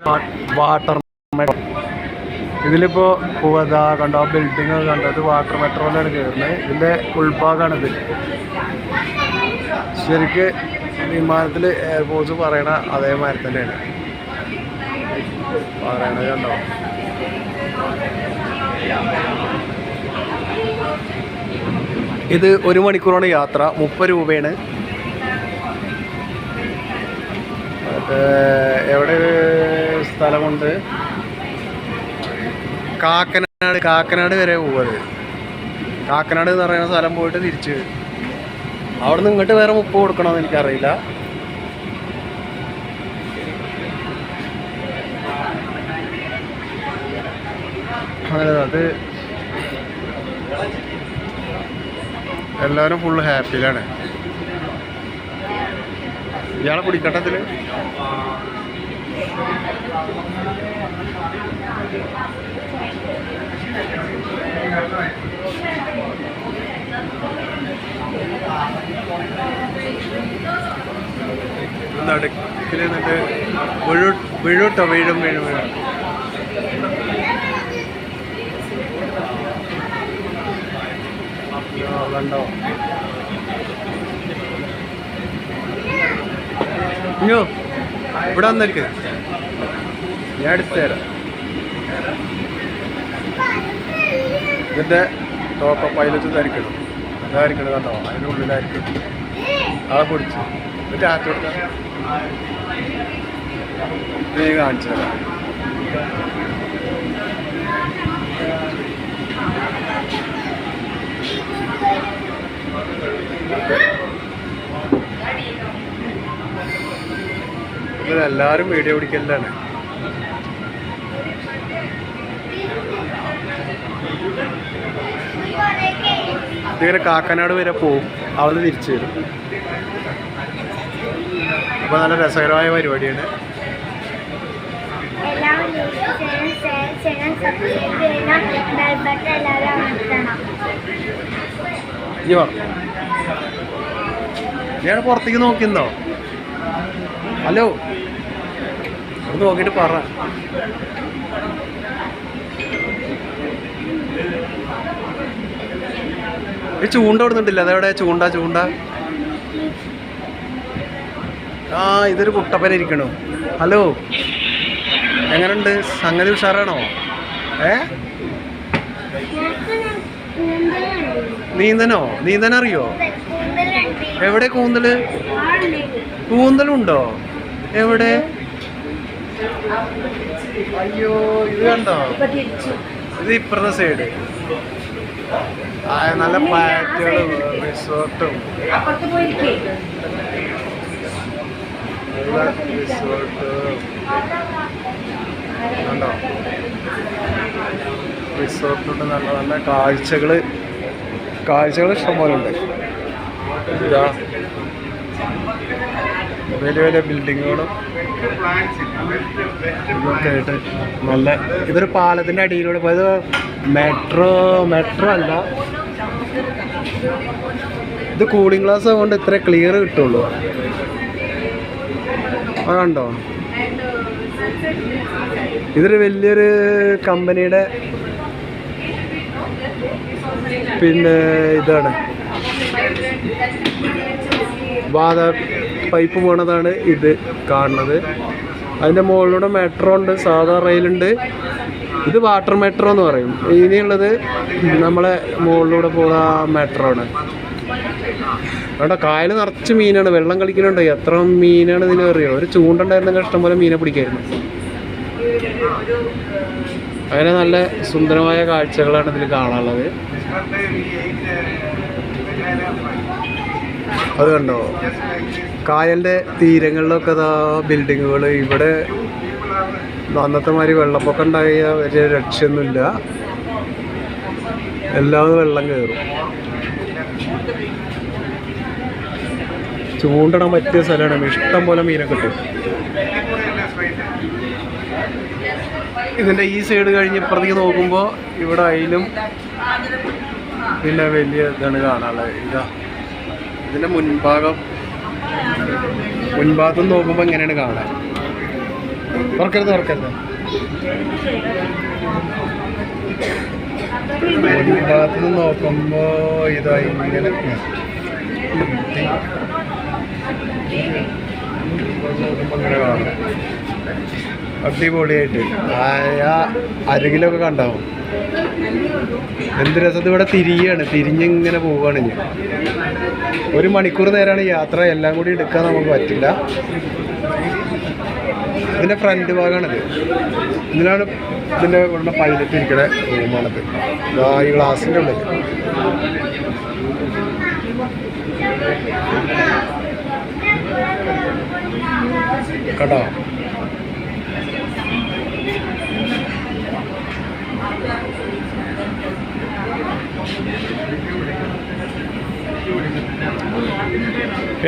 Water metro. ഇതിലിപ്പോൾ പോവാ കണ്ടോ, ബിൽഡിംഗ് കണ്ടോ, ഇത് വാട്ടർ മെട്രോയിലാണ് കയറുന്നത്. ഇതിൻ്റെ ഉൾഭാഗമാണിത്. ശരിക്ക് വിമാനത്തിൽ എയർപോർട്സ് പറയണ അതേമാതിരി തന്നെയാണ് പറയണത് കണ്ടോ. ഇത് 1 മണിക്കൂറാണ് യാത്ര, 30 രൂപയാണ്. എവിടെ സ്ഥലമുണ്ട്, കാക്കനാട് വരെ പോവത്. കാക്കനാട് എന്ന് പറയുന്ന സ്ഥലം പോയിട്ട് തിരിച്ച് അവിടെ നിന്ന് ഇങ്ങോട്ട് വേറെ 30 കൊടുക്കണമെന്ന് എനിക്കറിയില്ല. അത് എല്ലാവരും ഫുള്ള് ഹാപ്പിയിലാണ്. ഇയാളെ പിടിക്കട്ടത്തിൽ നടുക്കിൽ നിന്നിട്ട് വീഴൂട്ടോ, വീഴും. കണ്ടോ, ഇഞ്ഞോ ഇവിടെ വന്നിരിക്കും, ഞാൻ എടുത്തു തരാം. ഇതിൻ്റെ ടോപ്പ് പൈലറ്റ് ഇതായിരിക്കണം കണ്ടോ, അതിൻ്റെ ഉള്ളിലായിരിക്കും. അത് പൊടിച്ചു എന്നിട്ട് ആറ്റ് കൊടുക്കാം. ഇത് കാണിച്ചു തരാം. ഇതിലെല്ലാവരും വീഡിയോ പിടിക്കലാണ്. ഇതിങ്ങനെ കാക്കനാട് വരെ പോവും, അവിടെ തിരിച്ചു വരും. അപ്പോൾ നല്ല രസകരമായ പരിപാടിയാണ്. ഞാൻ പുറത്തേക്ക് നോക്കിയിരുന്നോ? ഹലോ, അത് നോക്കിയിട്ട് പറ. ഈ ചൂണ്ട കൊടുത്തിട്ടില്ല, അതെവിടെ ചൂണ്ട? ആ, ഇതൊരു കുട്ടപ്പന ഇരിക്കണു. ഹലോ, എങ്ങനെയുണ്ട് സംഗതി? ഉഷാറാണോ? നീന്തനറിയോ? എവിടെ കൂന്തലുണ്ടോ? എവിടെ? അയ്യോ, ഇത് കണ്ടോ, ഇത് ഇപ്പുറത്തെ സൈഡ്. നല്ല ഫ്ലാറ്റുകളും റിസോർട്ടും കണ്ടോ, റിസോർട്ടുണ്ട്. നല്ല നല്ല കാഴ്ചകൾ ഇഷ്ടംപോലെ ഉണ്ട്. വലിയ വലിയ ബിൽഡിങ്ങുകളും ഇതൊക്കെ ആയിട്ട് നല്ല. ഇതൊരു പാലത്തിൻ്റെ അടിയിലൂടെ പോയത്. മെട്രോ അല്ല, ഇത് കൂളിംഗ് ഗ്ലാസ് കൊണ്ട് ഇത്ര ക്ലിയർ കിട്ടുള്ളൂ. അതുണ്ടോ, ഇതൊരു വലിയൊരു കമ്പനിയുടെ പിന്നെ ഇതാണ്, പൈപ്പ് പോണതാണ് ഇത് കാണുന്നത്. അതിൻ്റെ മുകളിലൂടെ മെട്രോ ഉണ്ട്, സാധാ റെയിലുണ്ട്. ഇത് വാട്ടർ മെട്രോ എന്ന് പറയും. ഇനിയുള്ളത് നമ്മളെ മുകളിലൂടെ പോകുന്ന മെട്രോ ആണ്. അവിടെ കായൽ നിറച്ച് മീനാണ്, വെള്ളം കളിക്കുന്നുണ്ട്. എത്ര മീനാണ് ഇതിന് അറിയോ? ഒരു ചൂണ്ടുണ്ടായിരുന്നെങ്കിൽ ഇഷ്ടംപോലെ മീനെ പിടിക്കായിരുന്നു. അങ്ങനെ നല്ല സുന്ദരമായ കാഴ്ചകളാണ് ഇതിൽ കാണാനുള്ളത്. അത് കണ്ടോ, കായലിൻ്റെ തീരങ്ങളിലൊക്കെ അതാ ബിൽഡിങ്ങുകൾ. ഇവിടെ അന്നത്തെ മാതിരി വെള്ളപ്പൊക്കം ഉണ്ടായ വലിയ രക്ഷയൊന്നുമില്ല, എല്ലാം വെള്ളം കയറും. ചൂണ്ടിടാൻ പറ്റിയ സ്ഥലമാണ്, ഇഷ്ടം പോലെ മീനെ കിട്ടും. ഇതിൻ്റെ ഈ സൈഡ് കഴിഞ്ഞ് ഇപ്പുറത്തേക്ക് നോക്കുമ്പോൾ ഇവിടെ അതിലും പിന്നെ വലിയ ഇതാണ് കാണാനുള്ളത്. ഇതിൻ്റെ മുൻഭാഗത്ത് നോക്കുമ്പോൾ ഇങ്ങനെയാണ് കാണാൻ. തുറക്കരുത് മുൻഭാഗത്ത് നിന്ന് നോക്കുമ്പോൾ ഇതായി ഇങ്ങനെ ഇങ്ങനെ കാണും. അടിപൊളിയായിട്ട് ആ അരകിലൊക്കെ കണ്ടാവും. എന്ത് രസത്തിൽ ഇവിടെ തിരിഞ്ഞിങ്ങനെ പോവുകയാണ്. ഞാൻ 1 മണിക്കൂർ നേരമാണ് യാത്ര. എല്ലാം കൂടി എടുക്കാൻ നമുക്ക് പറ്റില്ല. ഇതിൻ്റെ ഫ്രണ്ട് ഭാഗമാണിത്. ഇതിലാണ് ഇതിൻ്റെ ഇവിടെ പൈലറ്റ് ഇരിക്കുന്ന റൂമാണത്. ഈ ഗ്ലാസിൻ്റെ ഉള്ളിൽ കേട്ടോ.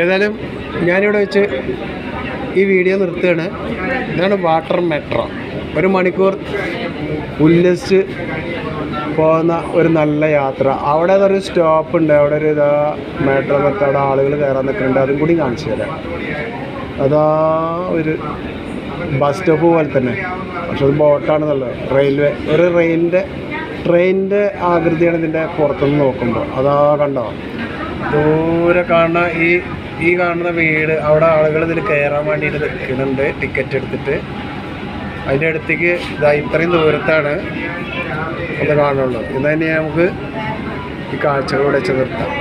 ഏതായാലും ഞാനിവിടെ വെച്ച് ഈ വീഡിയോ നിർത്തുകയാണ്. ഇതാണ് വാട്ടർ മെട്രോ. 1 മണിക്കൂർ ഉല്ലസിച്ച് പോകുന്ന ഒരു നല്ല യാത്ര. അവിടെ ഒരു സ്റ്റോപ്പ് ഉണ്ട്. അവിടെ ഒരു മെട്രോ നിർത്തി അവിടെ ആളുകൾ കയറാൻ നിൽക്കുന്നുണ്ട്. അതും കൂടി കാണിച്ചു തരാം. അതാ ഒരു ബസ് സ്റ്റോപ്പ് പോലെ തന്നെ, പക്ഷെ അത് ബോട്ടാണെന്നുള്ളത്. റെയിൽവേ ഒരു ട്രെയിനിൻ്റെ ആകൃതിയാണ് ഇതിൻ്റെ പുറത്തുനിന്ന് നോക്കുമ്പോൾ. അതാ കണ്ടോ, ദൂരെ കാണുന്ന ഈ കാണുന്ന വീട്. അവിടെ ആളുകൾ ഇതിൽ കയറാൻ വേണ്ടിയിട്ട് നിൽക്കുന്നുണ്ട് ടിക്കറ്റ് എടുത്തിട്ട്. അതിൻ്റെ അടുത്തേക്ക് ഇത്രയും ദൂരത്താണ് അത് കാണുള്ളൂ. ഇന്ന് തന്നെ നമുക്ക് ഈ കാഴ്ചകളോടെ വെച്ച് നിർത്താം.